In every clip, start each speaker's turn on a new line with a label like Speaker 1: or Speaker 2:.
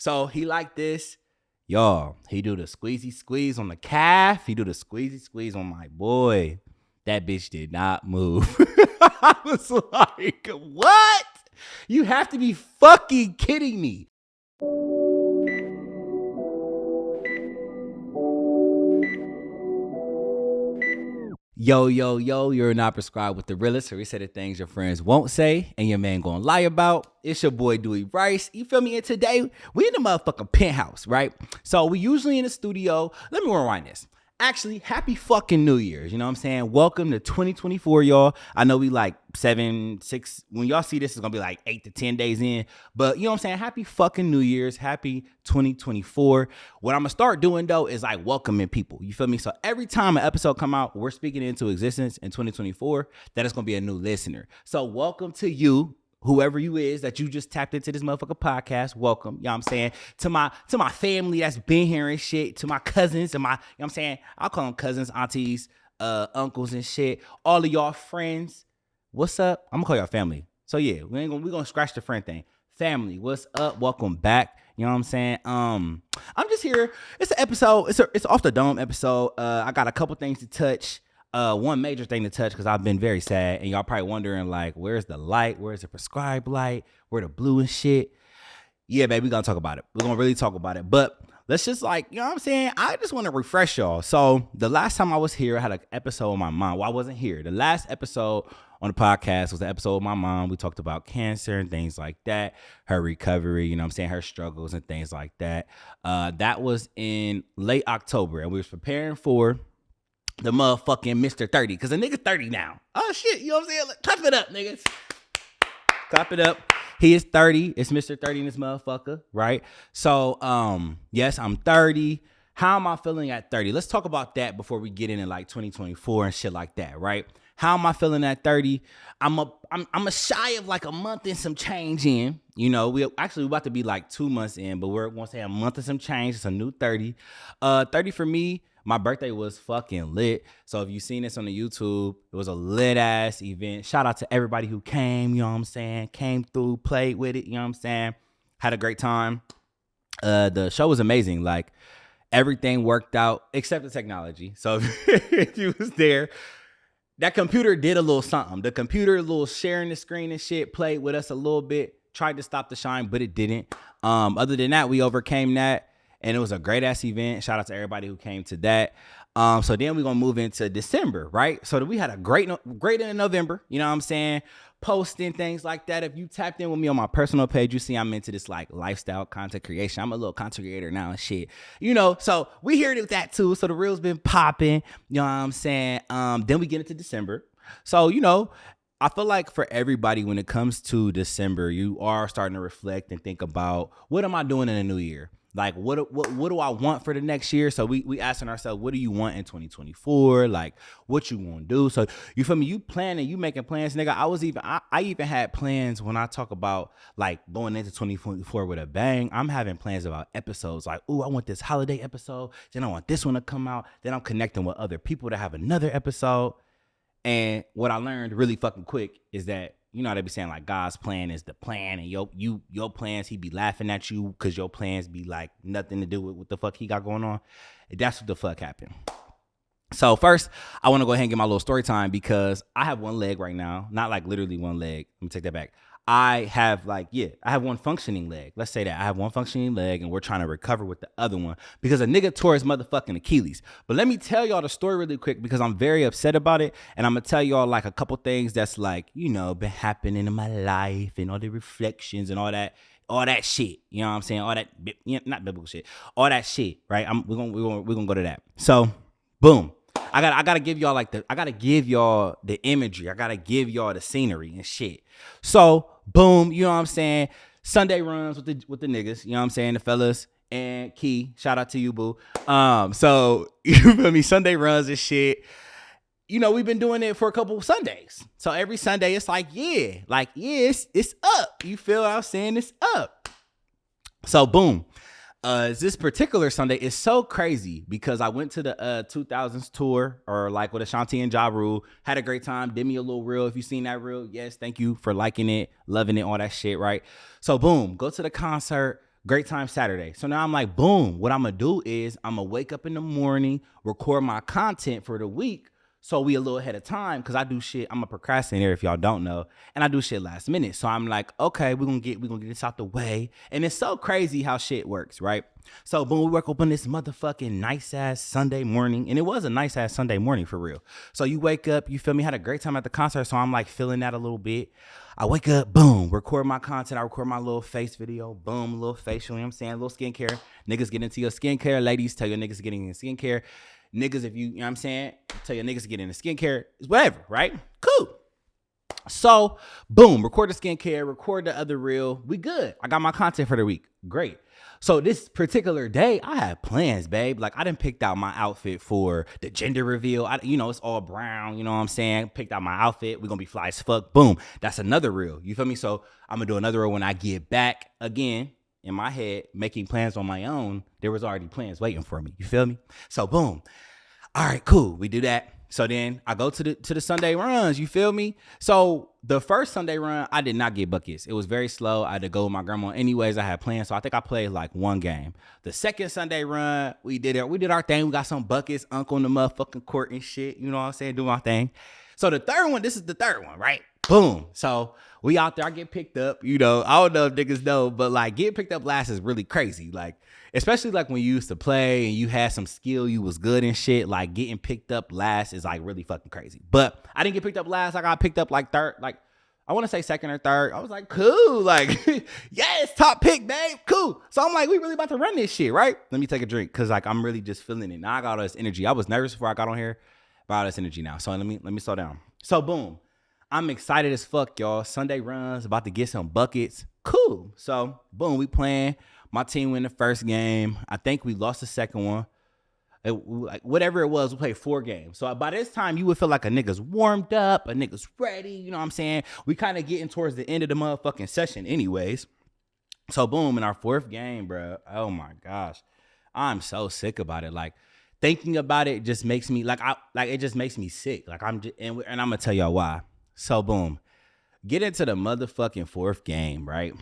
Speaker 1: So he like this. Y'all, he do the squeezy squeeze on the calf. He do the squeezy squeeze on my boy. That bitch did not move. I was like, what? You have to be fucking kidding me. Yo, you're not prescribed with the realest, or we say the things your friends won't say and your man gonna lie about. It's your boy Dewey Rice. You feel me? And today we in the motherfucking penthouse, right? So we usually in the studio. Let me rewind this. Actually, happy fucking New Year's. You know what I'm saying? Welcome to 2024, y'all. I know we like 7, 6. When y'all see this, it's gonna be like 8 to 10 days in. But you know what I'm saying? Happy fucking New Year's. Happy 2024. What I'm gonna start doing though is like welcoming people. You feel me? So every time an episode come out, we're speaking into existence in 2024, that is gonna be a new listener. So welcome to you. Whoever you is that you just tapped into this motherfucker podcast, welcome. You know what I'm saying? To my family that's been here and shit, to my cousins and my, you know what I'm saying? I'll call them cousins, aunties, uncles and shit. All of y'all friends, what's up? I'm gonna call y'all family. So yeah, we're gonna scratch the friend thing. Family, what's up? Welcome back. You know what I'm saying? I'm just here. It's an episode, it's off the dome episode. I got a couple things to touch. One major thing to touch, because I've been very sad, and y'all probably wondering like, where's the light? Where's the prescribed light? Where the blue and shit? Yeah, baby, we're gonna talk about it. We're gonna really talk about it. But let's just like, you know what I'm saying? I just want to refresh y'all. So the last time I was here, I had an episode with my mom. Well, I wasn't here. The last episode on the podcast was the episode with my mom. We talked about cancer and things like that, her recovery, you know what I'm saying, her struggles and things like that. That was in late October, and we was preparing for the motherfucking Mr. 30, because a nigga 30 now. Oh shit, you know what I'm saying? Like, clap it up, niggas. Clap it up. He is 30. It's Mr. 30 in this motherfucker, right? So, yes, I'm 30. How am I feeling at 30? Let's talk about that before we get into like 2024 and shit like that, right? How am I feeling at 30? I'm a shy of like a month and some change in. You know, we're about to be like 2 months in, but we're gonna say a month and some change. It's a new 30. 30 for me. My birthday was fucking lit. So if you've seen this on the YouTube, it was a lit ass event. Shout out to everybody who came, you know what I'm saying? Came through, played with it, you know what I'm saying? Had a great time. The show was amazing. Like everything worked out except the technology. So if you was there, that computer did a little something. The computer, a little sharing the screen and shit, played with us a little bit, tried to stop the shine, but it didn't. Other than that, we overcame that. And it was a great ass event. Shout out to everybody who came to that. So then we're gonna move into December, right? So we had a great in November. You know what I'm saying? Posting things like that. If you tapped in with me on my personal page, you see I'm into this like lifestyle content creation. I'm a little content creator now and shit. You know, so we here with that too. So the reel's been popping. You know what I'm saying? Then we get into December. So you know, I feel like for everybody, when it comes to December, you are starting to reflect and think about, what am I doing in the new year? Like, what do I want for the next year? So we asking ourselves, what do you want in 2024? Like, what you want to do? So you feel me? You planning, you making plans, nigga. I even had plans when I talk about like going into 2024 with a bang. I'm having plans about episodes. Like, ooh, I want this holiday episode. Then I want this one to come out. Then I'm connecting with other people to have another episode. And what I learned really fucking quick is that, you know how they be saying like God's plan is the plan, and your plans, he be laughing at you because your plans be like nothing to do with what the fuck he got going on. That's what the fuck happened. So first, I want to go ahead and get my little story time, because I have one leg right now. Not like literally one leg. Let me take that back. I have one functioning leg. Let's say that I have one functioning leg, and we're trying to recover with the other one because a nigga tore his motherfucking Achilles. But let me tell y'all the story really quick, because I'm very upset about it. And I'm going to tell y'all like a couple things that's like, you know, been happening in my life and all the reflections and all that shit. You know what I'm saying? All that, not biblical shit, all that shit, right? We're going to go to that. So boom. I gotta give y'all the imagery. I gotta give y'all the scenery and shit. So boom, you know what I'm saying? Sunday runs with the niggas, you know what I'm saying? The fellas and Key, shout out to you, boo. So you feel me? Sunday runs and shit. You know, we've been doing it for a couple of Sundays. So every Sunday it's like, it's up. You feel what I'm saying? It's up. So boom. This particular Sunday is so crazy because I went to the 2000s tour, or like with Ashanti and Ja Rule. Had a great time. Did me a little reel. If you seen that reel, yes, thank you for liking it, loving it, all that shit, right? So boom, go to the concert, Great time Saturday. So now I'm like, boom, what I'm gonna do is I'm gonna wake up in the morning, record my content for the week. So we a little ahead of time because I do shit. I'm a procrastinator if y'all don't know. And I do shit last minute. So I'm like, okay, we're gonna get this out the way. And it's so crazy how shit works, right? So boom, we wake up on this motherfucking nice ass Sunday morning. And it was a nice ass Sunday morning for real. So you wake up, you feel me, had a great time at the concert. So I'm like feeling that a little bit. I wake up, boom, record my content. I record my little face video, boom, little facial, you know what I'm saying? A little skincare. Niggas get into your skincare. Ladies, tell your niggas getting in skincare. Niggas, if you know what I'm saying, tell your niggas to get into skincare. It's whatever, right? Cool. So, boom, record the skincare, record the other reel. We good. I got my content for the week. Great. So this particular day, I had plans, babe. Like, I done picked out my outfit for the gender reveal. It's all brown, you know what I'm saying? Picked out my outfit. We're going to be fly as fuck. Boom. That's another reel. You feel me? So I'm going to do another reel when I get back. Again, in my head, making plans on my own, there was already plans waiting for me. You feel me? So boom. All right, cool. We do that. So then I go to the Sunday runs. You feel me? So the first Sunday run, I did not get buckets. It was very slow. I had to go with my grandma. Anyways, I had plans. So I think I played like one game. The second Sunday run, we did it. We did our thing. We got some buckets, uncle in the motherfucking court and shit. You know what I'm saying? Do my thing. So the third one, this is the third one, right? Boom. So we out there, I get picked up, I don't know if niggas know, but like getting picked up last is really crazy. Like, especially like when you used to play and you had some skill, you was good and shit, like getting picked up last is like really fucking crazy. But I didn't get picked up last. I got picked up like third, like I want to say second or third. I was like, cool. Like, yes, top pick, babe. Cool. So I'm like, we really about to run this shit, right? Let me take a drink. Cause like, I'm really just feeling it. Now I got all this energy. I was nervous before I got on here, but all this energy now. So let me slow down. So boom. I'm excited as fuck, y'all. Sunday runs, about to get some buckets. Cool. So, boom, we playing. My team win the first game. I think we lost the second one. Whatever it was, we played 4 games. So, by this time, you would feel like a nigga's warmed up, a nigga's ready. You know what I'm saying? We kind of getting towards the end of the motherfucking session anyways. So, boom, in our 4th game, bro. Oh, my gosh. I'm so sick about it. Like, thinking about it just makes me, it just makes me sick. Like, and I'm going to tell y'all why. So boom, get into the motherfucking 4th game, right?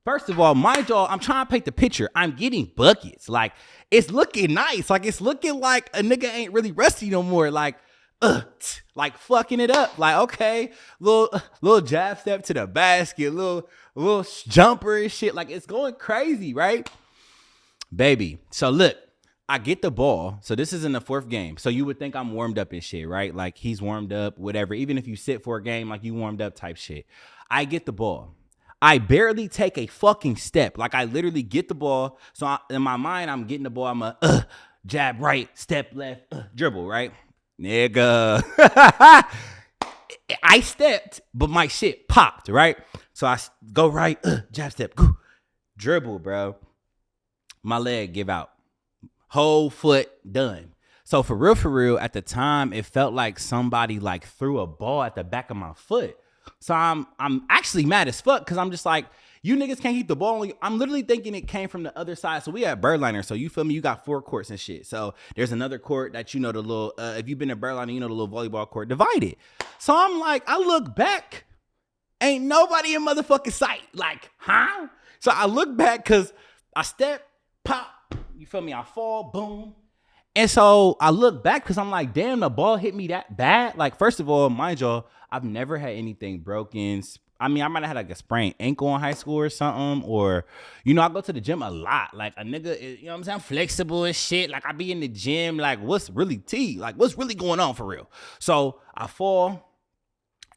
Speaker 1: First of all, mind y'all, I'm trying to paint the picture. I'm getting buckets. Like, it's looking nice. Like, it's looking like a nigga ain't really rusty no more. Like fucking it up. Like, okay, little jab step to the basket, little jumper and shit. Like, it's going crazy, right? Baby, so look. I get the ball. So this is in the 4th game. So you would think I'm warmed up and shit, right? Like he's warmed up, whatever. Even if you sit for a game, like you warmed up type shit. I get the ball. I barely take a fucking step. Like I literally get the ball. So in my mind, I'm getting the ball. I'm a jab right, step left, dribble, right? Nigga. I stepped, but my shit popped, right? So I go right, jab step, dribble, bro. My leg give out. Whole foot done. So for real, at the time, it felt like somebody like threw a ball at the back of my foot. So I'm actually mad as fuck because I'm just like, you niggas can't keep the ball. I'm literally thinking it came from the other side. So we had Birdliner. So you feel me? You got 4 courts and shit. So there's another court that the little, if you've been to Birdliner, the little volleyball court divided. So I'm like, I look back, ain't nobody in motherfucking sight. Like, huh? So I look back because I step, pop. You feel me? I fall, boom. And so I look back because I'm like, damn, the ball hit me that bad. Like, first of all, mind y'all, I've never had anything broken. I mean, I might have had like a sprained ankle in high school or something. Or, I go to the gym a lot. Like, a nigga, you know what I'm saying? I'm flexible and shit. Like, I be in the gym. Like, what's really tea? Like, what's really going on for real? So I fall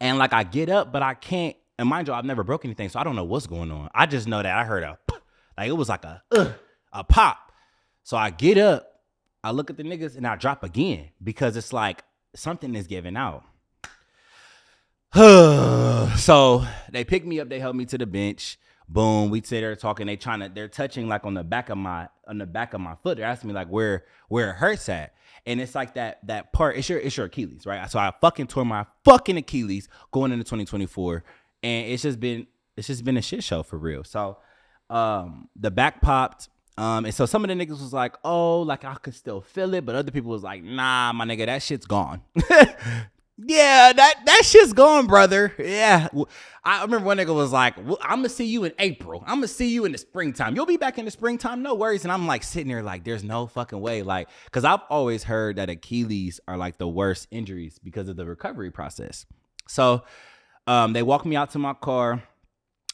Speaker 1: and like I get up, but I can't. And mind y'all, I've never broke anything. So I don't know what's going on. I just know that I heard it was like a pop. So I get up, I look at the niggas, and I drop again because it's like something is giving out. So they pick me up, they help me to the bench. Boom, we sit there talking. They're touching like on the back of my foot. They're asking me like where it hurts at, and it's like that part. It's your Achilles, right? So I fucking tore my fucking Achilles going into 2024, and it's just been a shit show for real. So the back popped. And so some of the niggas was like, oh, like I could still feel it. But other people was like, nah, my nigga, that shit's gone. Yeah, that shit's gone, brother. Yeah. I remember one nigga was like, well, I'm gonna see you in April. I'm gonna see you in the springtime. You'll be back in the springtime, no worries. And I'm like sitting there like, there's no fucking way. Like, cause I've always heard that Achilles are like the worst injuries because of the recovery process. So they walked me out to my car.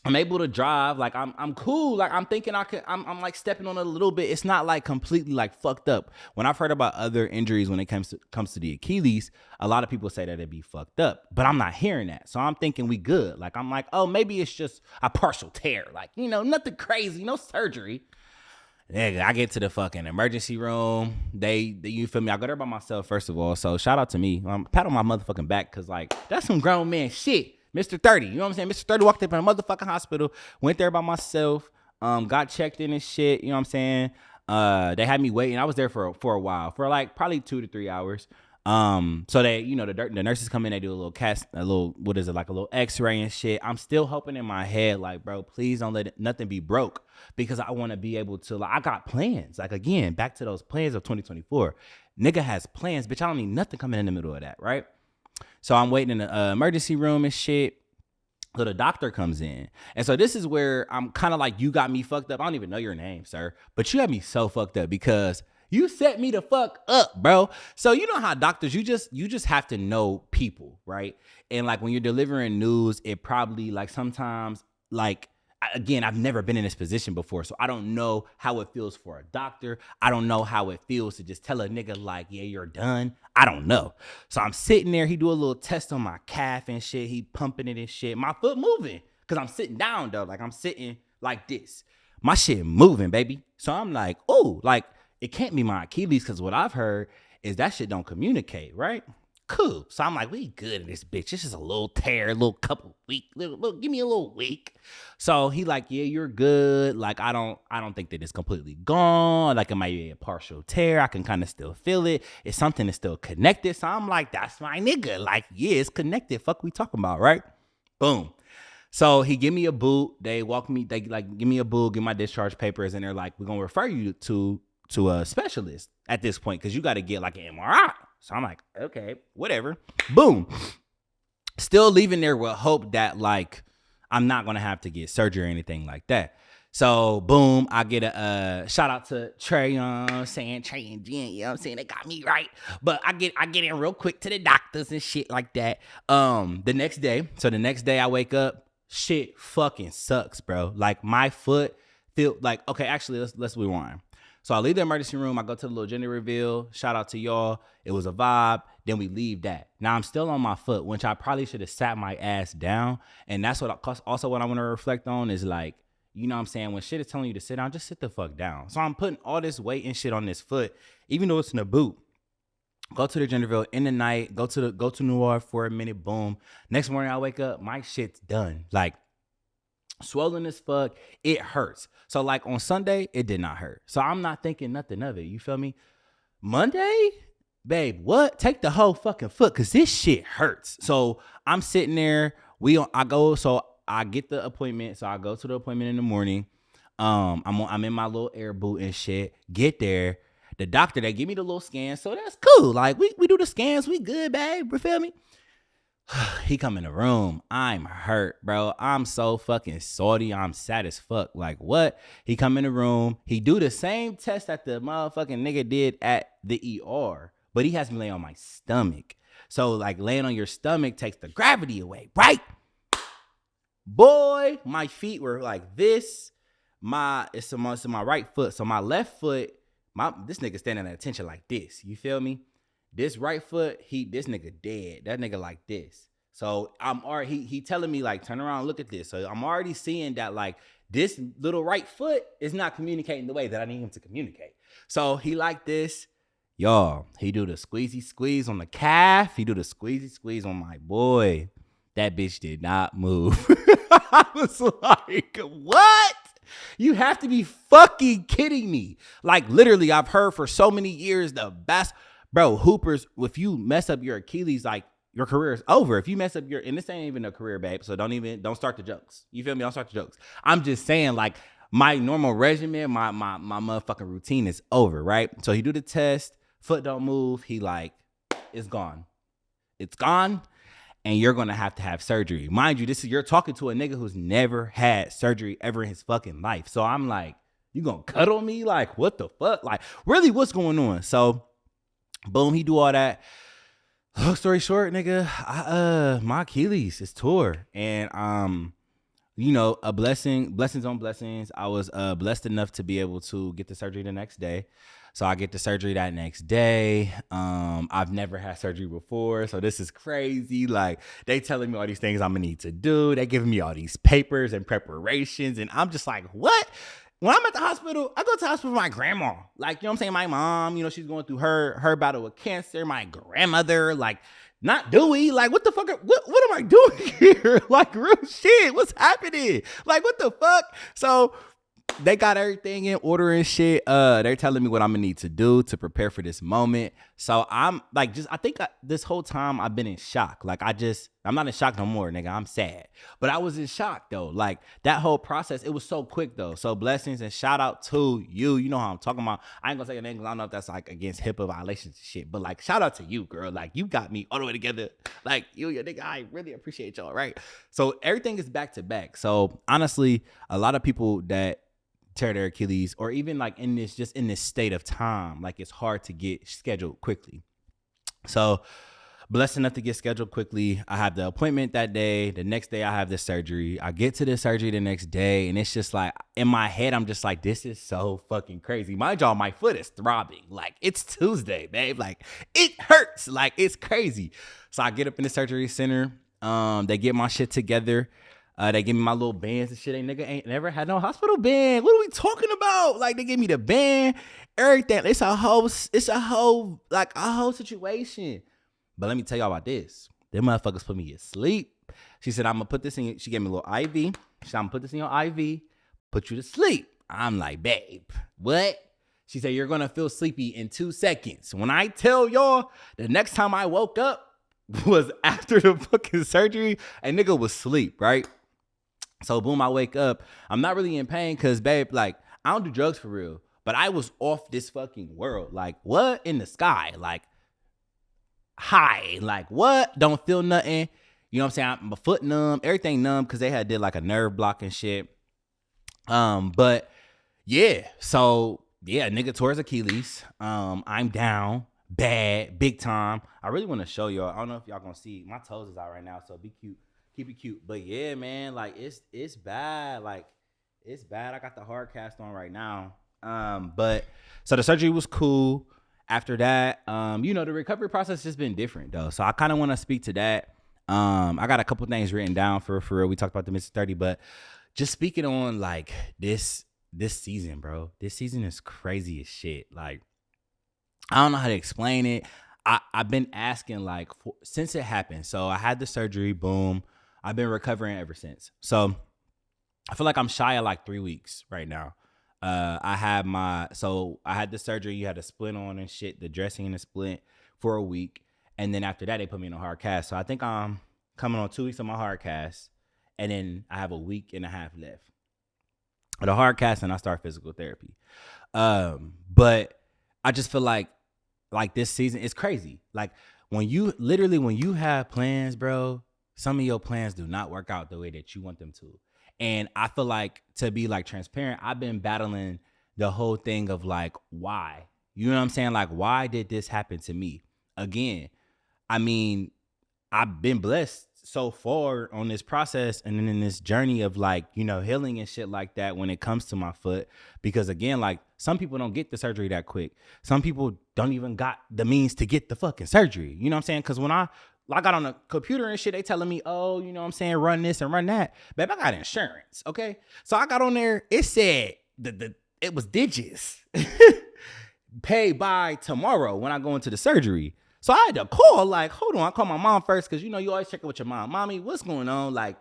Speaker 1: I'm able to drive, like I'm cool. Like I'm thinking I'm like stepping on it a little bit. It's not like completely like fucked up. When I've heard about other injuries when it comes to the Achilles, a lot of people say that it'd be fucked up, but I'm not hearing that. So I'm thinking we good. Like I'm like, oh, maybe it's just a partial tear. Like, nothing crazy, no surgery. Nigga, I get to the fucking emergency room. They you feel me? I go there by myself, first of all. So shout out to me. Pat on my motherfucking back, cause like that's some grown man shit. Mr. 30, you know what I'm saying? Mr. 30 walked up in a motherfucking hospital, went there by myself, got checked in and shit, you know what I'm saying? They had me waiting. I was there for a while, for like probably 2 to 3 hours. So they, the nurses come in, they do a little x-ray and shit. I'm still hoping in my head, like, bro, please don't let nothing be broke, because I want to be able to, like, I got plans. Like, again, back to those plans of 2024. Nigga has plans, bitch. I don't need nothing coming in the middle of that, right? So I'm waiting in the emergency room and shit. So the doctor comes in. And so this is where I'm kind of like, you got me fucked up. I don't even know your name, sir. But you got me so fucked up because you set me the fuck up, bro. So you know how doctors, you just have to know people, right? And like when you're delivering news, it probably like sometimes like, again, I've never been in this position before, so I don't know how it feels for a doctor. I don't know how it feels to just tell a nigga like, yeah, you're done. I don't know. So I'm sitting there. He do a little test on my calf and shit. He pumping it and shit. My foot moving because I'm sitting down, though. Like I'm sitting like this. My shit moving, baby. So I'm like, oh, like it can't be my Achilles, because what I've heard is that shit don't communicate, right? Cool. So I'm like, we good in this bitch. This is a little tear, a little couple week, little, give me a little week. So he like, yeah, you're good. Like, I don't think that it's completely gone. Like it might be a partial tear. I can kind of still feel it. It's something that's still connected. So I'm like, that's my nigga. Like, yeah, it's connected. Fuck we talking about, right? Boom. So he give me a boot. They like give me a boot, give my discharge papers, and they're like, we're gonna refer you to a specialist at this point, because you got to get like an MRI. So I'm like, okay, whatever. Boom. Still leaving there with hope that like I'm not gonna have to get surgery or anything like that. So boom, I get a shout out to Trey, you know what I'm saying? Trey and Jen, you know what I'm saying? They got me right. But I get in real quick to the doctors and shit like that. The next day I wake up, shit fucking sucks, bro. Like my foot feel like, okay, actually let's rewind. So I leave the emergency room. I go to the little gender reveal. Shout out to y'all. It was a vibe. Then we leave that. Now I'm still on my foot, which I probably should have sat my ass down. And that's what also what I want to reflect on is like, you know what I'm saying? When shit is telling you to sit down, just sit the fuck down. So I'm putting all this weight and shit on this foot, even though it's in a boot. Go to the gender reveal in the night. Go to New York for a minute. Boom. Next morning I wake up. My shit's done. Like, swollen as fuck, it hurts. So like on Sunday, it did not hurt. So I'm not thinking nothing of it. You feel me? Monday, babe, what? Take the whole fucking foot, because this shit hurts. So I'm sitting there. I get the appointment. So I go to the appointment in the morning. I'm in my little air boot and shit. Get there. The doctor, they give me the little scan. So that's cool. Like we do the scans. We good, babe. You feel me? He come in the room. I'm hurt, bro. I'm so fucking salty. I'm sad as fuck. Like, what? He come in the room. He do the same test that the motherfucking nigga did at the ER, but he has me lay on my stomach. So, like, laying on your stomach takes the gravity away, right? Boy, my feet were like this. It's my right foot. So my left foot, this nigga standing at attention like this. You feel me? This right foot, this nigga dead. That nigga like this. So I'm already, he telling me like, turn around, look at this. So I'm already seeing that like this little right foot is not communicating the way that I need him to communicate. So he like this. Y'all, he do the squeezy squeeze on the calf. He do the squeezy squeeze on my boy. That bitch did not move. I was like, what? You have to be fucking kidding me. Like literally, I've heard for so many years the best. Bro, hoopers, if you mess up your Achilles, like your career is over. If you mess up and this ain't even a career, babe, so don't start the jokes. You feel me? Don't start the jokes. I'm just saying, like, my normal regimen, my motherfucking routine is over, right? So he do the test, foot don't move, he like, it's gone. It's gone. And you're gonna have to have surgery. Mind you, you're talking to a nigga who's never had surgery ever in his fucking life. So I'm like, you gonna cuddle me? Like, what the fuck? Like, really, what's going on? So, boom, he do all that. Long story short, nigga, my Achilles is tore, and blessings on blessings. I was blessed enough to be able to get the surgery the next day. So I get the surgery that next day. I've never had surgery before, so this is crazy. Like, they telling me all these things I'm gonna need to do. They giving me all these papers and preparations, and I'm just like, what? When I'm at the hospital, I go to the hospital with my grandma. Like, you know what I'm saying? My mom, she's going through her battle with cancer. My grandmother, like, not Dewey. Like, what the fuck? What am I doing here? Like, real shit. What's happening? Like, what the fuck? So they got everything in order and shit. They're telling me what I'm gonna need to do to prepare for this moment. So I'm like, this whole time I've been in shock. Like, I'm not in shock no more, nigga. I'm sad. But I was in shock though. Like, that whole process, it was so quick though. So blessings and shout out to you. You know how I'm talking about. I ain't gonna say your name because I don't know if that's like against HIPAA violations and shit. But like, shout out to you, girl. Like, you got me all the way together. Like, your nigga, I really appreciate y'all, right? So everything is back to back. So honestly, a lot of people that tear their Achilles, or even like in this state of time, like, it's hard to get scheduled quickly. So blessed enough to get scheduled quickly. I have the appointment that day. The next day I have the surgery. I get to the surgery the next day, and it's just like, in my head, I'm just like, this is so fucking crazy. Mind y'all, my foot is throbbing. Like, it's Tuesday, babe. Like, it hurts. Like, it's crazy. So I get up in the surgery center. They get my shit together. They give me my little bands and shit. Nigga ain't never had no hospital band. What are we talking about? Like, they give me the band, everything. It's a whole situation. But let me tell y'all about this. Them motherfuckers put me to sleep. She said, I'm gonna put this in. She gave me a little IV. She said, I'm gonna put this in your IV, put you to sleep. I'm like, babe, what? She said, you're gonna feel sleepy in 2 seconds. When I tell y'all, the next time I woke up was after the fucking surgery, and nigga was asleep, right? So boom, I wake up. I'm not really in pain because, babe, like, I don't do drugs for real. But I was off this fucking world. Like, what in the sky? Like, high. Like, what? Don't feel nothing. You know what I'm saying? My foot numb, everything numb because they had did like a nerve block and shit. But yeah. So yeah, nigga tore his Achilles. I'm down bad, big time. I really want to show y'all. I don't know if y'all gonna see. My toes is out right now, so be cute. Keep it cute. But yeah, man, like, it's bad. Like, it's bad. I got the hard cast on right now. But so the surgery was cool. After that, the recovery process has been different though. So I kind of want to speak to that. I got a couple things written down for real. We talked about the Mr. 30, but just speaking on like this season, bro. This season is crazy as shit. Like, I don't know how to explain it. I've been asking, like, since it happened. So I had the surgery, boom. I've been recovering ever since. So I feel like I'm shy of like 3 weeks right now. I had the surgery. You had a splint on and shit, the dressing and the splint for a week. And then after that, they put me in a hard cast. So I think I'm coming on 2 weeks of my hard cast. And then I have a week and a half left of the hard cast, and I start physical therapy. But I just feel like this season is crazy. Like, when you have plans, bro, some of your plans do not work out the way that you want them to. And I feel like, to be like transparent, I've been battling the whole thing of like, why? You know what I'm saying? Like, why did this happen to me? Again, I mean, I've been blessed so far on this process and then in this journey of like, healing and shit like that when it comes to my foot. Because again, like, some people don't get the surgery that quick. Some people don't even got the means to get the fucking surgery. You know what I'm saying? Because when I got on the computer and shit, they telling me, oh, you know what I'm saying, run this and run that. Babe, I got insurance, okay? So I got on there, it said, it was digits. Pay by tomorrow when I go into the surgery. So I had to call, like, hold on, I call my mom first, because, you always check it with your mom. Mommy, what's going on? Like,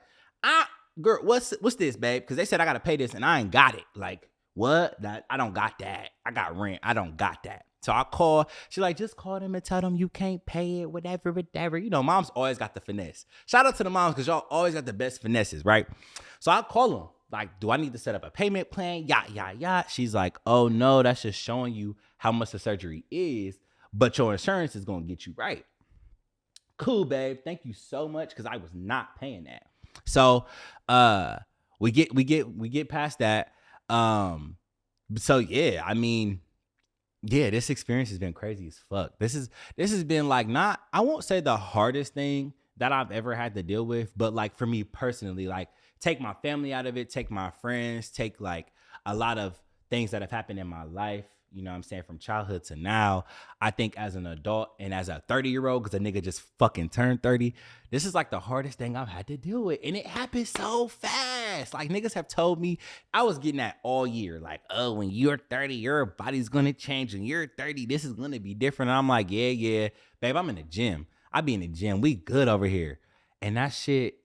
Speaker 1: girl, what's this, babe? Because they said I got to pay this, and I ain't got it. Like, what? I don't got that. I got rent. I don't got that. So I call. She's like, just call them and tell them you can't pay it, whatever. Moms always got the finesse. Shout out to the moms, because y'all always got the best finesses, right? So I call them. Like, do I need to set up a payment plan? Yeah. She's like, oh, no, that's just showing you how much the surgery is, but your insurance is going to get you right. Cool, babe. Thank you so much, because I was not paying that. So we get past that. So yeah, I mean, yeah, this experience has been crazy as fuck. This has been like, not, I won't say the hardest thing that I've ever had to deal with, but like for me personally, like take my family out of it, take my friends, take like a lot of things that have happened in my life, you know what I'm saying, from childhood to now. I think as an adult and as a 30-year-old, because a nigga just fucking turned 30, this is like the hardest thing I've had to deal with. And it happened so fast. Like niggas have told me, I was getting that all year. Like, oh, when you're 30, your body's gonna change. When you're 30, this is gonna be different. And I'm like, yeah, babe, I'm in the gym. I be in the gym. We good over here. And that shit,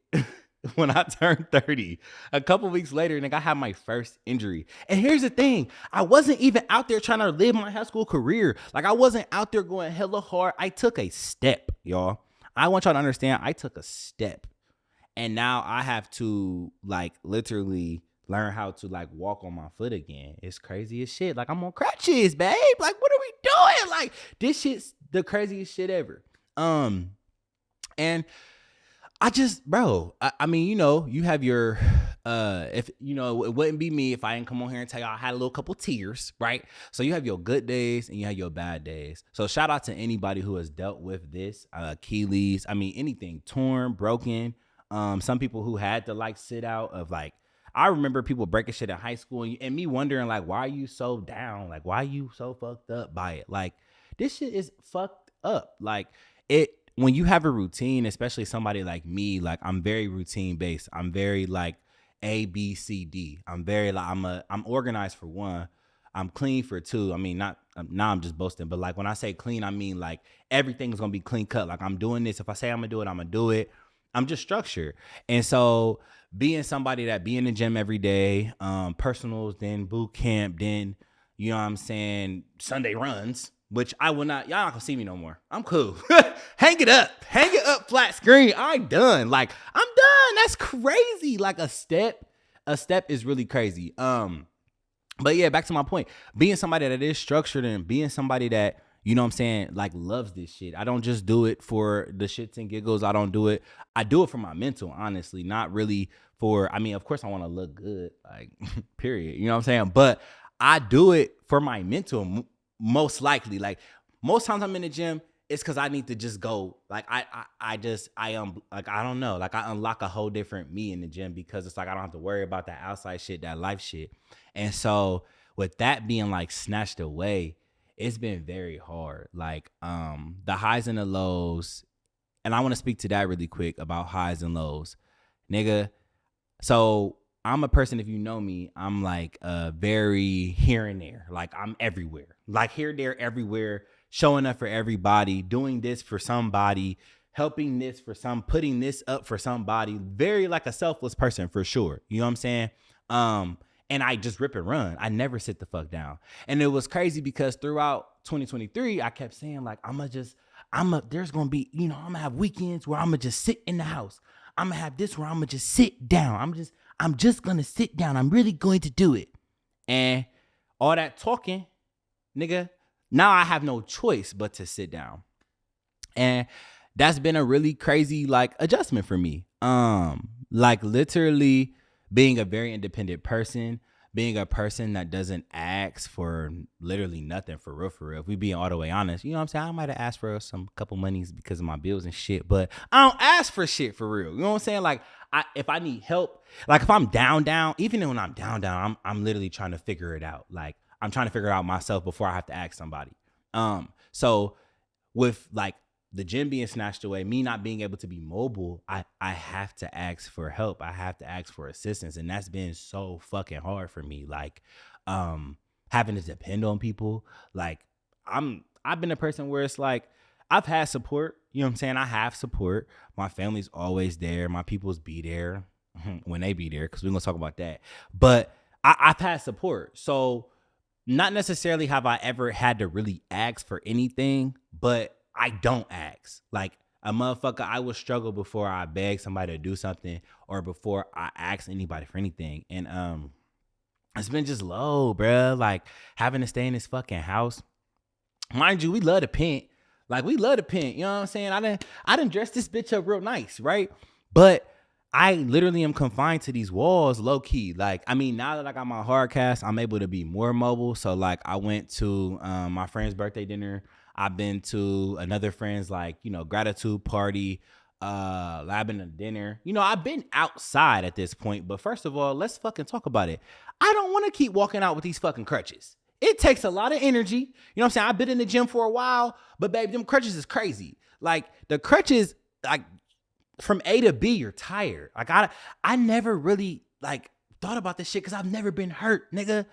Speaker 1: when I turned 30, a couple weeks later, nigga, I had my first injury. And here's the thing. I wasn't even out there trying to live my high school career. Like, I wasn't out there going hella hard. I took a step, y'all. I want y'all to understand, I took a step. And now I have to, like, literally learn how to, like, walk on my foot again. It's crazy as shit. Like, I'm on crutches, babe. Like, what are we doing? Like, this shit's the craziest shit ever. And I just, bro, I mean, you know, you have your, if, you know, it wouldn't be me if I didn't come on here and tell y'all I had a little couple tears, right? So you have your good days and you have your bad days. So shout out to anybody who has dealt with this, Achilles, I mean, anything torn, broken. Some people who had to like sit out of like, I remember people breaking shit in high school and me wondering like, why are you so down? Like, why are you so fucked up by it? Like, this shit is fucked up. Like, when you have a routine, especially somebody like me, like I'm very routine based. I'm very like A, B, C, D. I'm very like, I'm organized for one. I'm clean for two. I mean, now I'm just boasting, but like when I say clean, I mean like everything's gonna be clean cut. Like I'm doing this. If I say I'm gonna do it, I'm gonna do it. I'm just structured. And so being somebody that be in the gym every day, personals, then boot camp, then, you know what I'm saying, Sunday runs, which I will not, y'all not gonna see me no more. I'm cool. Hang it up, flat screen. I'm done. Like, I'm done. That's crazy. Like a step is really crazy. But yeah, back to my point. Being somebody that is structured and being somebody that, you know what I'm saying, like loves this shit. I don't just do it for the shits and giggles. I do it for my mental, honestly, not really for, I mean, of course I want to look good, like, period. You know what I'm saying? But I do it for my mental, most likely. Like most times I'm in the gym, it's because I need to just go. Like I don't know. Like I unlock a whole different me in the gym because it's like I don't have to worry about that outside shit, that life shit. And so with that being like snatched away, it's been very hard. Like the highs and the lows, and I want to speak to that really quick about highs and lows, nigga. So I'm a person, if you know me, I'm like very here and there. Like I'm everywhere. Like here, there, everywhere, showing up for everybody, doing this for somebody, helping this for some, putting this up for somebody. Very like a selfless person for sure. You know what I'm saying? And I just rip and run. I never sit the fuck down. And it was crazy because throughout 2023, I kept saying like, there's going to be, you know, I'm going to have weekends where I'm going to just sit in the house. I'm going to have this where I'm going to just sit down. I'm just going to sit down. I'm really going to do it. And all that talking, nigga, now I have no choice but to sit down. And that's been a really crazy like adjustment for me. Like literally being a very independent person, being a person that doesn't ask for literally nothing for real. If we being all the way honest, you know what I'm saying? I might have asked for some couple monies because of my bills and shit, but I don't ask for shit for real. You know what I'm saying? Like if I need help, like if I'm down, even when I'm down, I'm literally trying to figure it out. Like I'm trying to figure it out myself before I have to ask somebody. So with like the gym being snatched away, me not being able to be mobile, I have to ask for help. I have to ask for assistance. And that's been so fucking hard for me. Like, having to depend on people. Like I've been a person where it's like, I've had support, you know what I'm saying? I have support. My family's always there. My people's be there when they be there. Cause we're gonna talk about that. But I've had support. So not necessarily have I ever had to really ask for anything, but I don't ask. Like a motherfucker, I would struggle before I beg somebody to do something or before I ask anybody for anything. And it's been just low, bruh. Like having to stay in this fucking house. Mind you, we love to paint. Like, we love to paint, you know what I'm saying? I didn't dress this bitch up real nice, right? But I literally am confined to these walls, low key. Like, I mean, now that I got my hard cast, I'm able to be more mobile. So, like, I went to my friend's birthday dinner. I've been to another friend's, like, gratitude party. I've been to dinner. I've been outside at this point. But first of all, let's fucking talk about it. I don't want to keep walking out with these fucking crutches. It takes a lot of energy. You know what I'm saying? I've been in the gym for a while, but babe, them crutches is crazy. Like, the crutches, like, from A to B, you're tired. Like, I never really, like, thought about this shit because I've never been hurt, nigga.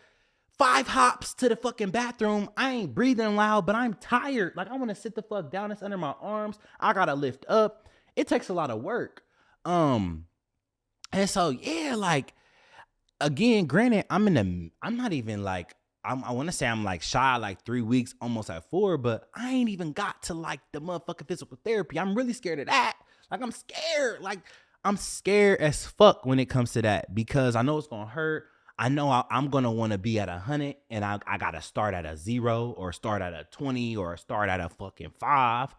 Speaker 1: 5 hops to the fucking bathroom. I ain't breathing loud, but I'm tired. Like, I want to sit the fuck down. It's under my arms. I gotta lift up. It takes a lot of work. And so, yeah, like, again, granted, I'm not even like, I want to say I'm like shy, like 3 weeks, almost at 4, but I ain't even got to like the motherfucking physical therapy. I'm really scared of that. Like, I'm scared. Like, I'm scared as fuck when it comes to that because I know it's going to hurt. I know I'm going to want to be at 100 and I got to start at a 0 or start at a 20 or start at a fucking 5.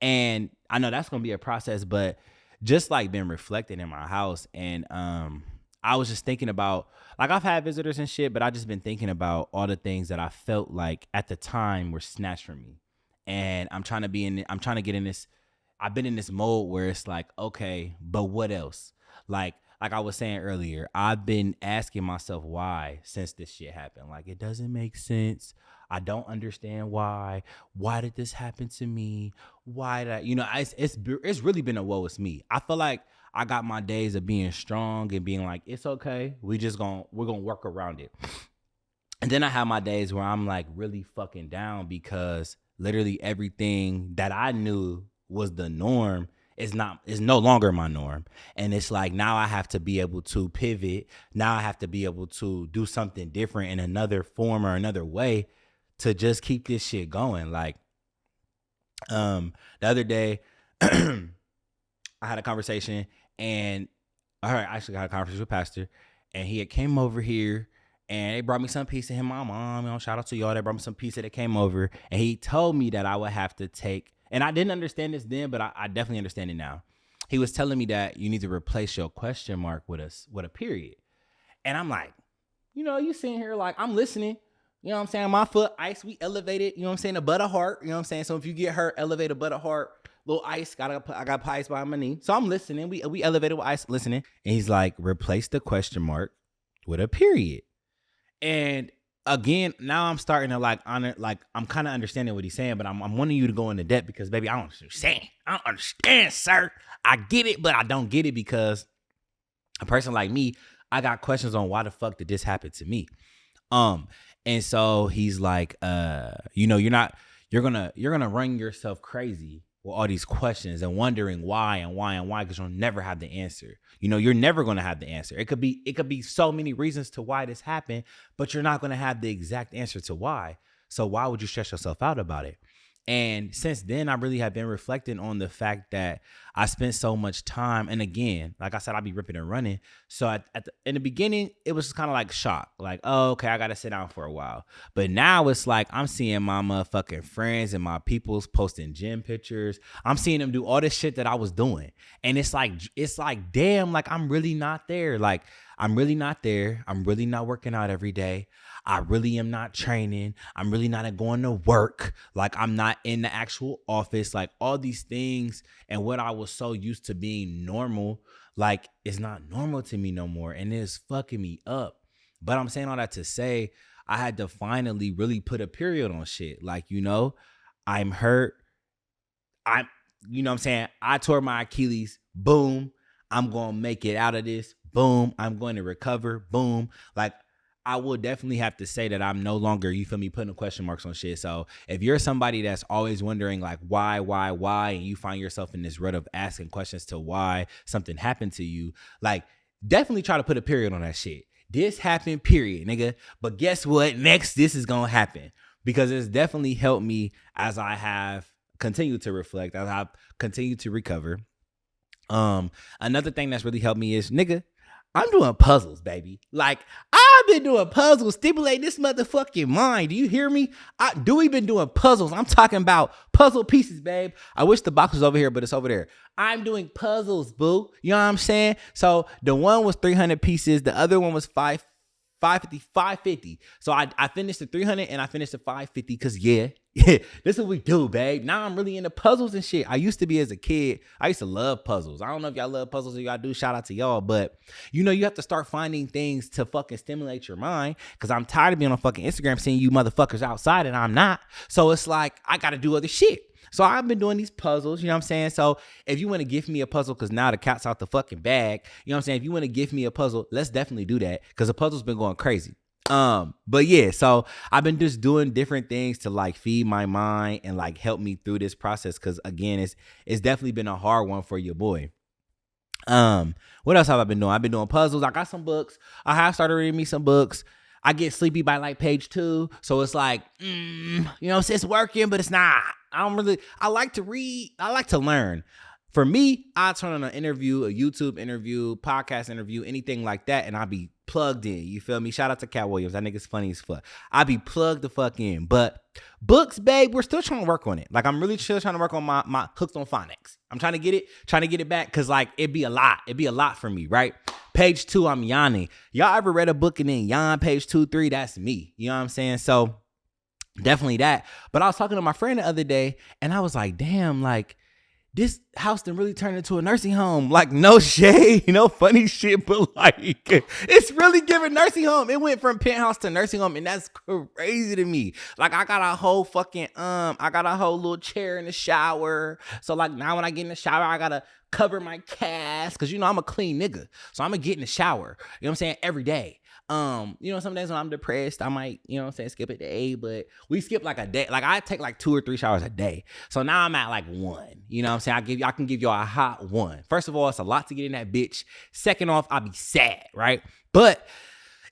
Speaker 1: And I know that's going to be a process, but just like been reflecting in my house and, I was just thinking about, like, I've had visitors and shit, but I just been thinking about all the things that I felt like at the time were snatched from me. And I'm trying to get in this, I've been in this mode where it's like, okay, but what else? Like I was saying earlier, I've been asking myself why since this shit happened. Like, it doesn't make sense. I don't understand why. Why did this happen to me? Why did it's really been a woe is me. I feel like I got my days of being strong and being like, it's okay. We're gonna work around it. And then I have my days where I'm like really fucking down because literally everything that I knew was the norm is no longer my norm. And it's like, now I have to be able to pivot. Now I have to be able to do something different in another form or another way to just keep this shit going. Like, the other day, I had a conversation and I actually got a conversation with Pastor and he had came over here and they brought me some pizza. Him, my mom, shout out to y'all. They brought me some pizza that came over and he told me that I would have to take, and I didn't understand this then, but I definitely understand it now. He was telling me that you need to replace your question mark with a period. And I'm like, you sitting here like, I'm listening. You know what I'm saying? My foot, ice, we elevated, you know what I'm saying? A butt of heart, you know what I'm saying? So if you get hurt, elevate a butt of heart, little ice, I got ice by my knee. So I'm listening. We elevated with ice, listening. And he's like, replace the question mark with a period. And again, now I'm starting to like honor, like I'm kind of understanding what he's saying, but I'm wanting you to go into depth because, baby, I don't understand. I don't understand, sir. I get it, but I don't get it because a person like me, I got questions on why the fuck did this happen to me. And so he's like, you're gonna run yourself crazy with all these questions and wondering why because you'll never have the answer. You're never gonna have the answer. It could be so many reasons to why this happened, but you're not gonna have the exact answer to why. So why would you stress yourself out about it? And since then, I really have been reflecting on the fact that I spent so much time. And again, like I said, I'll be ripping and running. So in the beginning, it was kind of like shock. Like, oh, okay, I got to sit down for a while. But now it's like I'm seeing my motherfucking friends and my peoples posting gym pictures. I'm seeing them do all this shit that I was doing. And it's like, damn, like I'm really not there. Like, I'm really not there. I'm really not working out every day. I really am not training. I'm really not going to work. Like, I'm not in the actual office. Like, all these things and what I was so used to being normal, like, it's not normal to me no more. And it's fucking me up. But I'm saying all that to say, I had to finally really put a period on shit. Like, I'm hurt. You know what I'm saying? I tore my Achilles. Boom. I'm going to make it out of this. Boom. I'm going to recover. Boom. Like, I will definitely have to say that I'm no longer, you feel me, putting question marks on shit. So if you're somebody that's always wondering like why, and you find yourself in this rut of asking questions to why something happened to you, like definitely try to put a period on that shit. This happened, period, nigga. But guess what? Next, this is going to happen because it's definitely helped me as I have continued to reflect, as I've continued to recover. Another thing that's really helped me is, nigga, I'm doing puzzles, baby. Like, I've been doing puzzles, stimulate this motherfucking mind. Do you hear me? Dewey been doing puzzles. I'm talking about puzzle pieces, babe. I wish the box was over here, but it's over there. I'm doing puzzles, boo. You know what I'm saying? So the one was 300 pieces. The other one was 550. So I finished the 300 and I finished the 550 because this is what we do, babe. Now I'm really into puzzles and shit. I used to be as a kid. I used to love puzzles. I don't know if y'all love puzzles or y'all do. Shout out to y'all. But you have to start finding things to fucking stimulate your mind, because I'm tired of being on fucking Instagram seeing you motherfuckers outside and I'm not. So it's like I got to do other shit. So I've been doing these puzzles, you know what I'm saying? So if you want to give me a puzzle, because now the cat's out the fucking bag, you know what I'm saying? If you want to give me a puzzle, let's definitely do that, because the puzzle's been going crazy. But yeah, so I've been just doing different things to like feed my mind and like help me through this process, because again, it's definitely been a hard one for your boy. What else have I been doing? I've been doing puzzles. I got some books. I have started reading me some books. I get sleepy by like page 2. So it's like, it's working, but it's not. I like to read. I like to learn. For me, I turn on an interview, a YouTube interview, podcast interview, anything like that, and I be plugged in. You feel me? Shout out to Cat Williams. That nigga's funny as fuck. I be plugged the fuck in. But books, babe, we're still trying to work on it. Like, I'm really still trying to work on my hooked on phonics. I'm trying to get it back, because like it'd be a lot. It'd be a lot for me, right? Page 2, I'm yawning. Y'all ever read a book and then yawn page 2, 3? That's me. You know what I'm saying? So definitely that. But I was talking to my friend the other day and I was like, damn, like, this house done really turned into a nursing home. Like, no shade, no funny shit, but like, it's really giving nursing home. It went from penthouse to nursing home, and that's crazy to me. Like, I got a whole fucking, I got a whole little chair in the shower. So like, now when I get in the shower, I gotta cover my cast, because I'm a clean nigga. So I'm gonna get in the shower, you know what I'm saying, every day. Some days when I'm depressed, I might, skip a day, but we skip like a day. Like, I take like 2 or 3 showers a day. So now I'm at like 1, you know what I'm saying? I can give y'all a hot 1. First of all, it's a lot to get in that bitch. Second off, I'll be sad, right? But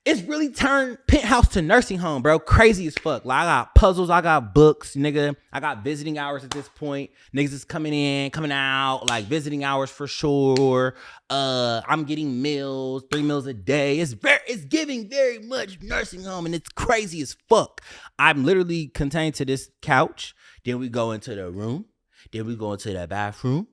Speaker 1: it's really turned penthouse to nursing home, bro. Crazy as fuck. Like, I got puzzles, I got books, nigga. I got visiting hours at this point. Niggas is coming in, coming out, like visiting hours for sure. I'm getting meals, 3 meals a day. It's giving very much nursing home, and it's crazy as fuck. I'm literally contained to this couch. Then we go into the room. Then we go into the bathroom.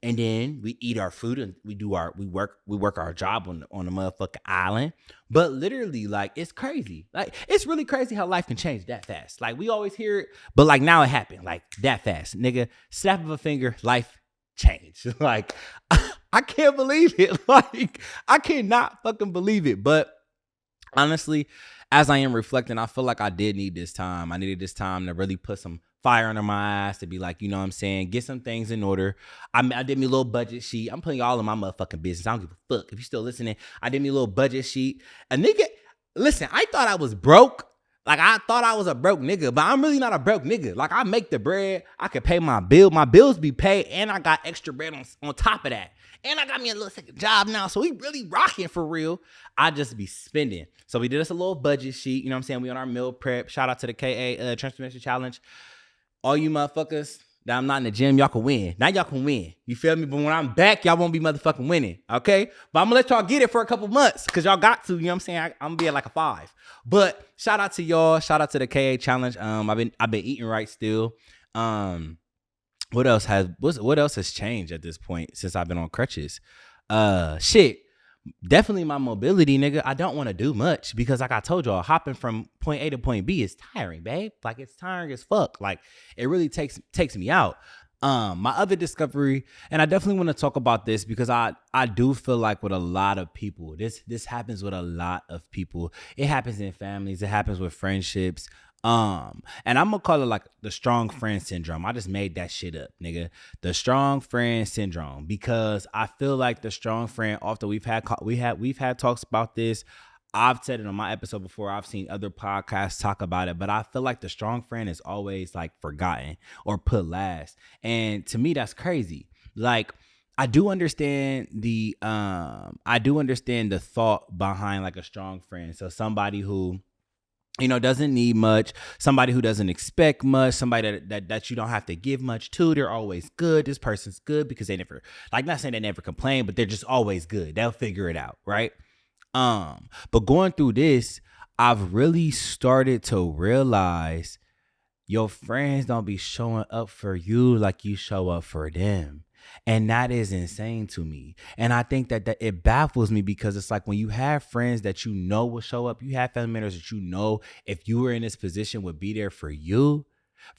Speaker 1: And then we eat our food and we work our job on the motherfucking island. But literally, like, it's crazy. Like, it's really crazy how life can change that fast. Like, we always hear it, but like, now it happened like that fast. Nigga, snap of a finger, life changed. Like, I can't believe it. Like, I cannot fucking believe it. But honestly, as I am reflecting, I feel like I did need this time. I needed this time to really put some fire under my ass, to be like, you know what I'm saying, get some things in order. I did me a little budget sheet. I'm putting y'all in my motherfucking business. I don't give a fuck. If you're still listening, I did me a little budget sheet. A nigga, listen, I thought I was broke. Like, I thought I was a broke nigga, but I'm really not a broke nigga. Like, I make the bread. I can pay my bill. My bills be paid, and I got extra bread on top of that. And I got me a little second job now, so we really rocking for real. I just be spending. So we did us a little budget sheet. You know what I'm saying? We on our meal prep. Shout out to the KA Transformation Challenge. All you motherfuckers that I'm not in the gym, y'all can win. Now y'all can win. You feel me? But when I'm back, y'all won't be motherfucking winning, okay? But I'm gonna let y'all get it for a couple months, because y'all got to, you know what I'm saying? I'm gonna be at like a 5. But shout out to y'all. Shout out to the KA Challenge. I've been eating right still. What else has changed at this point since I've been on crutches? Shit. Definitely my mobility, nigga. I don't want to do much, because like I told y'all, hopping from point A to point B is tiring, babe. Like, it's tiring as fuck. Like, it really takes me out. My other discovery, and I definitely want to talk about this, because I do feel like with a lot of people, this happens with a lot of people. It happens in families. It happens with friendships. And I'm gonna call it like the strong friend syndrome. I just made that shit up, nigga. The strong friend syndrome, because I feel like the strong friend, after we've had talks about this. I've said it on my episode before. I've seen other podcasts talk about it, but I feel like the strong friend is always like forgotten or put last. And to me, that's crazy. Like, I do understand the thought behind like a strong friend. So somebody who, doesn't need much, somebody who doesn't expect much, somebody that you don't have to give much to. They're always good. This person's good because they never, like, not saying they never complain, but they're just always good. They'll figure it out, right? But going through this, I've really started to realize your friends don't be showing up for you like you show up for them. And that is insane to me. And I think that it baffles me because it's like when you have friends that you know will show up, you have family members that you know if you were in this position would be there for you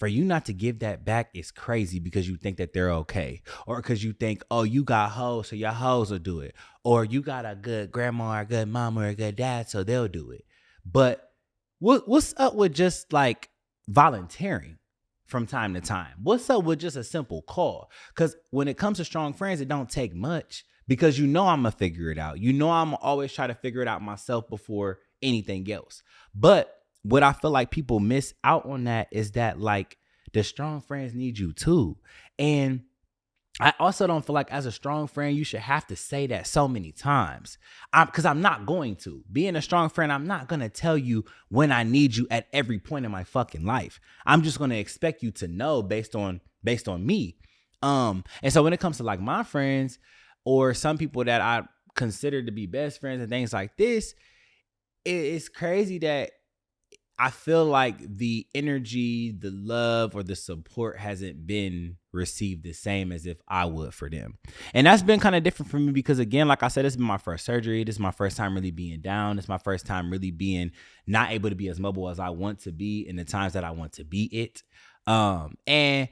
Speaker 1: not to give that back is crazy because you think that they're okay. Or because you think, oh, you got hoes, so your hoes will do it. Or you got a good grandma or a good mom or a good dad, so they'll do it. But what's up with just like volunteering from time to time? What's up with just a simple call? Because when it comes to strong friends, it don't take much because you know I'm going to figure it out. You know I'm always try to figure it out myself before anything else. But what I feel like people miss out on that is that like the strong friends need you too. And I also don't feel like as a strong friend, you should have to say that so many times. Because I'm not going to. Being a strong friend, I'm not going to tell you when I need you at every point in my fucking life. I'm just going to expect you to know based on me. And so when it comes to like my friends or some people that I consider to be best friends and things like this, it's crazy that I feel like the energy, the love, or the support hasn't been received the same as if I would for them. And that's been kind of different for me because, again, like I said, this has been my first surgery. This is my first time really being down. This is my first time really being not able to be as mobile as I want to be in the times that I want to be it. And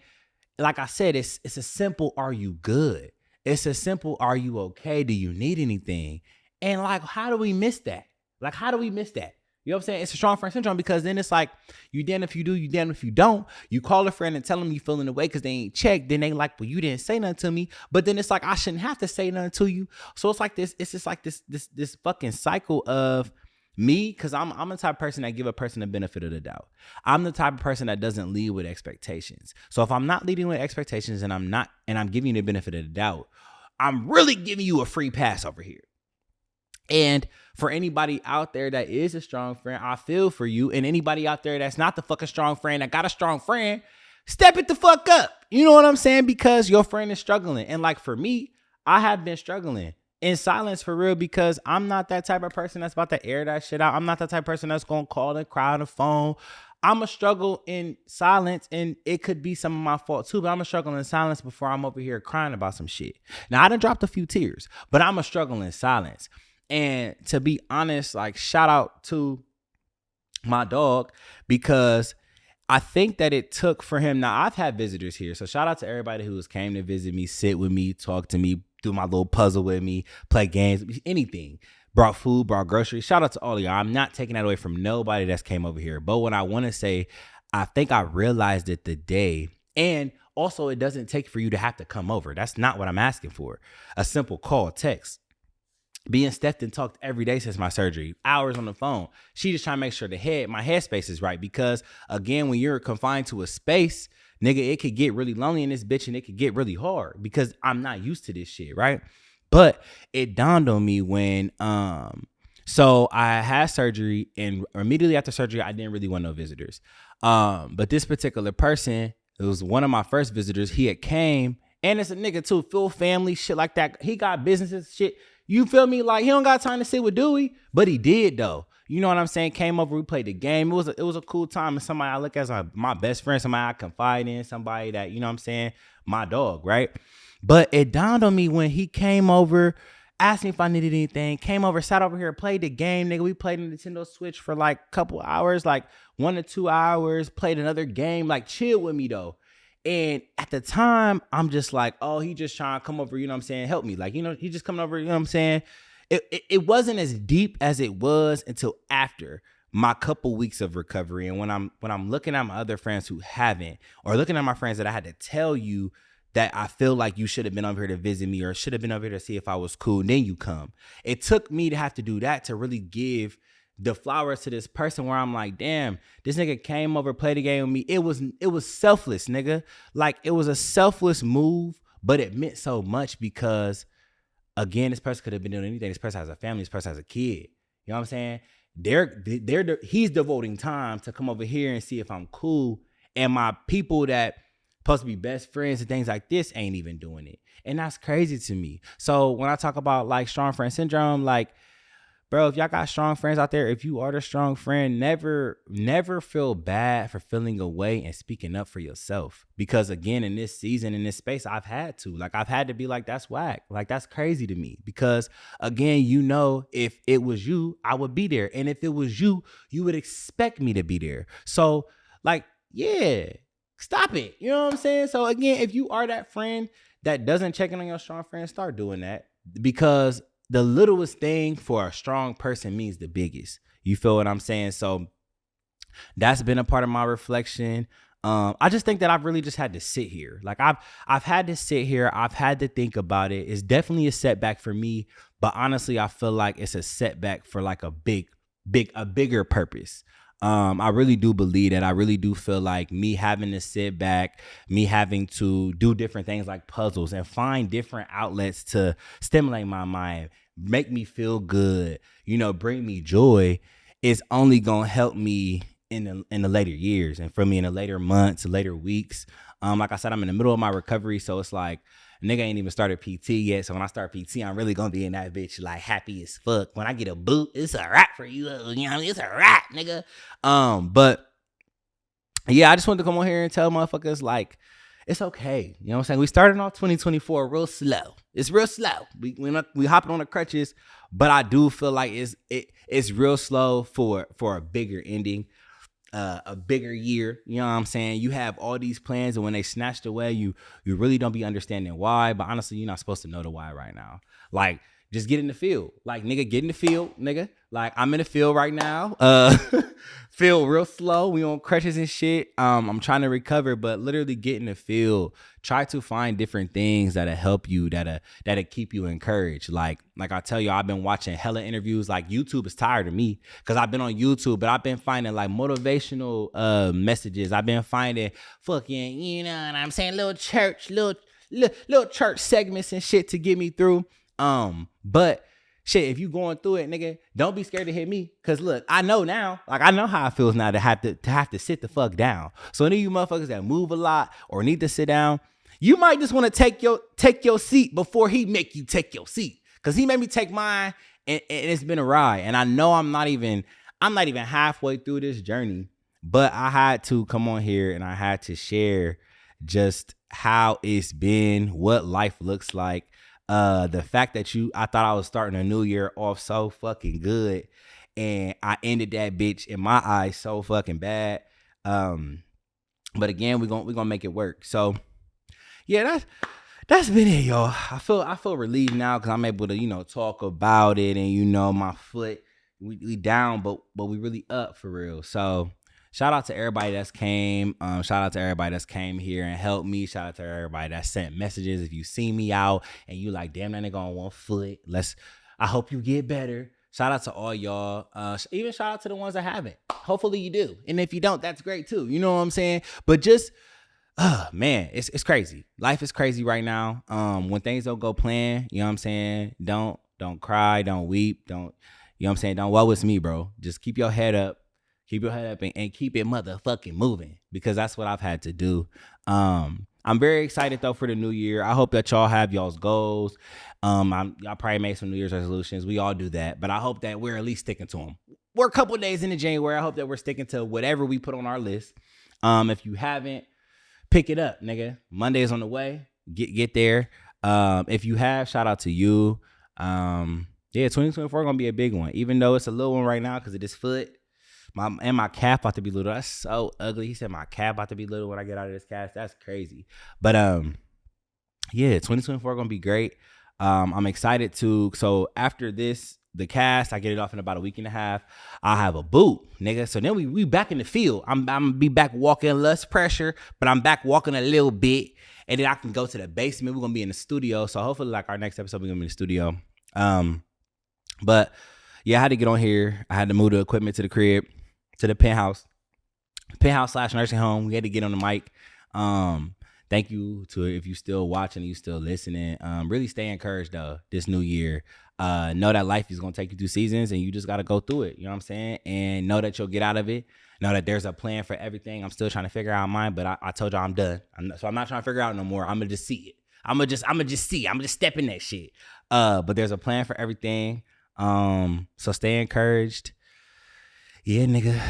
Speaker 1: like I said, it's a simple, are you good? It's a simple, are you okay? Do you need anything? And like, how do we miss that? Like, how do we miss that? You know what I'm saying? It's a strong friend syndrome because then it's like, you damn if you do, you damn if you don't. You call a friend and tell them you feeling away because they ain't checked. Then they like, well, you didn't say nothing to me. But then it's like, I shouldn't have to say nothing to you. So it's like this, it's just like this fucking cycle of me, because I'm the type of person that give a person the benefit of the doubt. I'm the type of person that doesn't lead with expectations. So if I'm not leading with expectations and I'm giving you the benefit of the doubt, I'm really giving you a free pass over here. And for anybody out there that is a strong friend, I feel for you. And anybody out there that's not the fucking strong friend, that got a strong friend, step it the fuck up. You know what I'm saying? Because your friend is struggling. And like for me, I have been struggling in silence for real because I'm not that type of person that's about to air that shit out. I'm not that type of person that's going to call and cry on the phone. I'm a struggle in silence, and it could be some of my fault too, but I'm a struggle in silence before I'm over here crying about some shit. Now, I done dropped a few tears, but I'm a struggle in silence. And to be honest, like shout out to my dog because I think that it took for him. Now I've had visitors here. So shout out to everybody who came to visit me, sit with me, talk to me, do my little puzzle with me, play games, anything. Brought food, brought groceries. Shout out to all of y'all. I'm not taking that away from nobody that's came over here. But what I want to say, I think I realized it today. And also it doesn't take for you to have to come over. That's not what I'm asking for. A simple call, text. Being Stephen talked every day since my surgery, hours on the phone. She just trying to make sure my headspace is right. Because again, when you're confined to a space, nigga, it could get really lonely in this bitch and it could get really hard because I'm not used to this shit, right? But it dawned on me when, so I had surgery and immediately after surgery, I didn't really want no visitors. But this particular person, it was one of my first visitors. He had came and it's a nigga too, full family, shit like that. He got businesses, shit. You feel me? Like he don't got time to sit with Dewey, but he did though. You know what I'm saying? Came over, we played the game. It was a cool time. And somebody I look as my best friend, somebody I confide in, somebody that, you know what I'm saying? My dog, right? But it dawned on me when he came over, asked me if I needed anything, came over, sat over here, played the game, nigga. We played the Nintendo Switch for like a couple hours, like 1 to 2 hours, played another game, like chill with me though. And at the time, I'm just like, oh, he just trying to come over, you know what I'm saying, help me. Like, you know, he just coming over, you know what I'm saying? It wasn't as deep as it was until after my couple weeks of recovery. And when I'm looking at my other friends who haven't, or looking at my friends that I had to tell you that I feel like you should have been over here to visit me or should have been over here to see if I was cool, and then you come. It took me to have to do that to really give the flowers to this person where I'm like, damn, this nigga came over, played the game with me. It was selfless, nigga. Like it was a selfless move, but it meant so much because again, this person could have been doing anything. This person has a family, this person has a kid. You know what I'm saying? He's devoting time to come over here and see if I'm cool. And my people that supposed to be best friends and things like this ain't even doing it. And that's crazy to me. So when I talk about like strong friend syndrome, like bro, if y'all got strong friends out there, if you are the strong friend, never feel bad for feeling away and speaking up for yourself. Because again, in this season, in this space, I've had to be like, that's whack. Like, that's crazy to me. Because again, if it was you, I would be there. And if it was you, you would expect me to be there. So like, yeah, stop it. You know what I'm saying? So again, if you are that friend that doesn't check in on your strong friend, start doing that. Because the littlest thing for a strong person means the biggest. You feel what I'm saying? So that's been a part of my reflection. I just think that I've really just had to sit here. Like I've had to sit here. I've had to think about it. It's definitely a setback for me, but honestly, I feel like it's a setback for like a bigger purpose. I really do believe that. I really do feel like me having to sit back, me having to do different things like puzzles and find different outlets to stimulate my mind, make me feel good, bring me joy, is only gonna help me in the later years and for me in the later months, later weeks. Like I said, I'm in the middle of my recovery, so it's like nigga ain't even started PT yet. So when I start PT, I'm really gonna be in that bitch like happy as fuck. When I get a boot, it's a wrap for you. You know what I mean? It's a wrap, nigga. But yeah, I just wanted to come on here and tell motherfuckers like it's okay. You know what I'm saying? We started off 2024 real slow. It's real slow. We hopping on the crutches, but I do feel like it's real slow for a bigger ending. A bigger year, you know what I'm saying? You have all these plans, and when they snatched away, you really don't be understanding why. But honestly, you're not supposed to know the why right now. Like, just get in the field. Like, nigga, get in the field, nigga. Like, I'm in the field right now. Feel real slow. We on crutches and shit. I'm trying to recover, but literally get in the field. Try to find different things that'll help you, that'll keep you encouraged. Like I tell you, I've been watching hella interviews. Like, YouTube is tired of me because I've been on YouTube, but I've been finding like motivational messages. I've been finding fucking, you know what I'm saying, little church segments and shit to get me through. But shit, if you going through it, nigga, don't be scared to hit me. Cause look, I know now, like I know how it feels now to have to sit the fuck down. So any of you motherfuckers that move a lot or need to sit down, you might just want to take your seat before he make you take your seat. Cause he made me take mine and it's been a ride. And I know I'm not even halfway through this journey, but I had to come on here and I had to share just how it's been, what life looks like. The fact that I thought I was starting a new year off so fucking good, and I ended that bitch in my eyes so fucking bad. But again, we're gonna make it work. So yeah, that's been it, y'all. I feel relieved now because I'm able to, talk about it, and my foot, we down, but we really up for real. So shout out to everybody that's came. Shout out to everybody that's came here and helped me. Shout out to everybody that sent messages. If you see me out and you like, damn, that nigga on 1 foot. I hope you get better. Shout out to all y'all. Even shout out to the ones that haven't. Hopefully you do. And if you don't, that's great too. You know what I'm saying? But just, man, it's crazy. Life is crazy right now. When things don't go plan, you know what I'm saying? Don't cry, don't weep, don't, you know what I'm saying? Don't woe it's me, bro. Just keep your head up. Keep your head up and keep it motherfucking moving, because that's what I've had to do. I'm very excited though for the new year. I hope that y'all have y'all's goals. Y'all probably made some New Year's resolutions. We all do that, but I hope that we're at least sticking to them. We're a couple of days into January. I hope that we're sticking to whatever we put on our list. If you haven't, pick it up, nigga. Monday is on the way. Get there. If you have, shout out to you. Yeah, 2024 gonna be a big one, even though it's a little one right now because of this foot. My calf about to be little. That's so ugly. He said my calf about to be little when I get out of this cast. That's crazy. But yeah, 2024 gonna be great. I'm excited so after the cast, I get it off in about a week and a half. I'll have a boot, nigga. So then we back in the field. I'm gonna be back walking less pressure, but I'm back walking a little bit. And then I can go to the basement. We're gonna be in the studio. So hopefully like our next episode, we're gonna be in the studio. But yeah, I had to get on here. I had to move the equipment to the crib, to the penthouse / nursing home. We had to get on the mic. Thank you to if you still watching, you still listening. Really stay encouraged though this new year. Know that life is gonna take you through seasons, and you just gotta go through it. You know what I'm saying? And know that you'll get out of it. Know that there's a plan for everything. I'm still trying to figure out mine, but I told y'all I'm done. I'm not trying to figure out no more. I'm gonna just see it. I'm gonna just step in that shit. But there's a plan for everything. So stay encouraged. Yeah, nigga.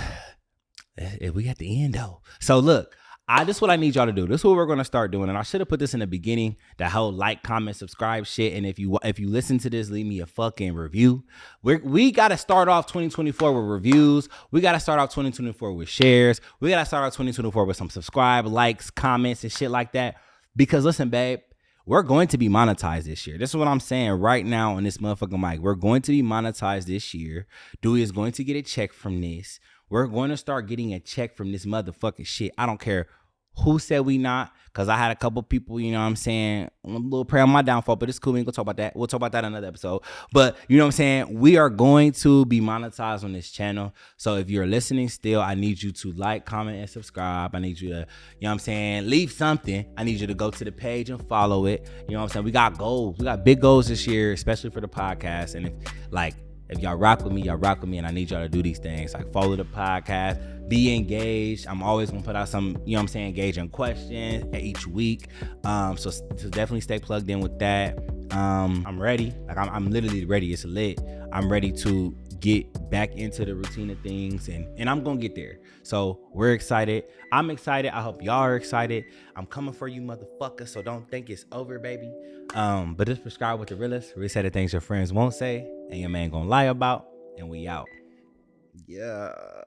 Speaker 1: We got the end though. So look, this is what I need y'all to do. This is what we're gonna start doing. And I should have put this in the beginning, the whole like, comment, subscribe shit. And if you listen to this, leave me a fucking review. We gotta start off 2024 with reviews. We gotta start off 2024 with shares. We gotta start off 2024 with some subscribe, likes, comments, and shit like that. Because listen, babe, we're going to be monetized this year. This is what I'm saying right now on this motherfucking mic. We're going to be monetized this year. Dewey is going to get a check from this. We're going to start getting a check from this motherfucking shit. I don't care who said we not, because I had a couple people, you know what I'm saying, a little prayer on my downfall, but it's cool. We ain't gonna talk about that. We'll talk about that in another episode. But you know what I'm saying? We are going to be monetized on this channel. So if you're listening still, I need you to like, comment, and subscribe. I need you to, you know what I'm saying, leave something. I need you to go to the page and follow it. You know what I'm saying? We got goals. We got big goals this year, especially for the podcast. And if y'all rock with me, y'all rock with me, and I need y'all to do these things. Like follow the podcast, be engaged. I'm always gonna put out some, you know what I'm saying, engaging questions each week. So definitely stay plugged in with that. I'm ready. Like I'm literally ready. It's lit. I'm ready to get back into the routine of things, and I'm gonna get there. So we're excited. I'm excited. I hope y'all are excited. I'm coming for you, motherfuckers. So don't think it's over, baby. But just prescribe with the realest. We say the things your friends won't say, and your man gonna lie about, and we out. Yeah.